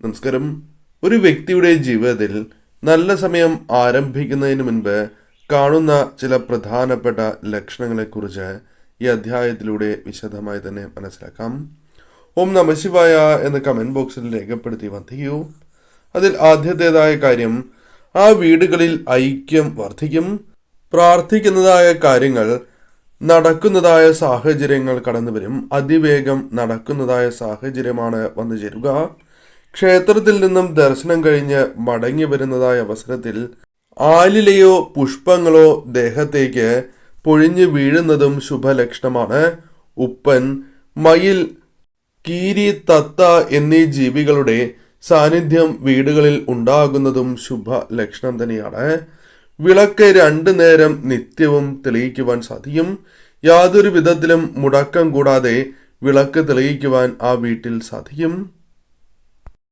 നമസ്കാരം. ഒരു വ്യക്തിയുടെ ജീവിതത്തിൽ നല്ല സമയം ആരംഭിക്കുന്നതിന് മുൻപ് കാണുന്ന ചില പ്രധാനപ്പെട്ട ലക്ഷണങ്ങളെക്കുറിച്ച് ഈ അധ്യായത്തിലൂടെ വിശദമായി തന്നെ മനസ്സിലാക്കാം. ഓം നമഃ ശിവായ എന്ന് കമന്റ് ബോക്സിൽ രേഖപ്പെടുത്തി വധിക്കൂ. അതിൽ ആദ്യത്തേതായ കാര്യം, ആ വീടുകളിൽ ഐക്യം വർദ്ധിക്കും. പ്രാർത്ഥിക്കുന്നതായ കാര്യങ്ങൾ നടക്കുന്നതായ സാഹചര്യങ്ങൾ കടന്നു വരും. അതിവേഗം നടക്കുന്നതായ സാഹചര്യമാണ് വന്നു ചേരുക. ക്ഷേത്രത്തിൽ നിന്നും ദർശനം കഴിഞ്ഞ് മടങ്ങി വരുന്നതായ അവസരത്തിൽ ആലിലയോ പുഷ്പങ്ങളോ ദേഹത്തേക്ക് പൊഴിഞ്ഞു വീഴുന്നതും ശുഭലക്ഷണമാണ്. ഉപ്പൻ, മയിൽ, കീരി, തത്ത എന്നീ ജീവികളുടെ സാന്നിധ്യം വീടുകളിൽ ഉണ്ടാകുന്നതും ശുഭ ലക്ഷണം തന്നെയാണ്. വിളക്ക് 2 നേരം നിത്യവും തെളിയിക്കുവാൻ സാധിക്കും. യാതൊരു വിധത്തിലും മുടക്കം കൂടാതെ വിളക്ക് തെളിയിക്കുവാൻ ആ വീട്ടിൽ സാധിക്കും.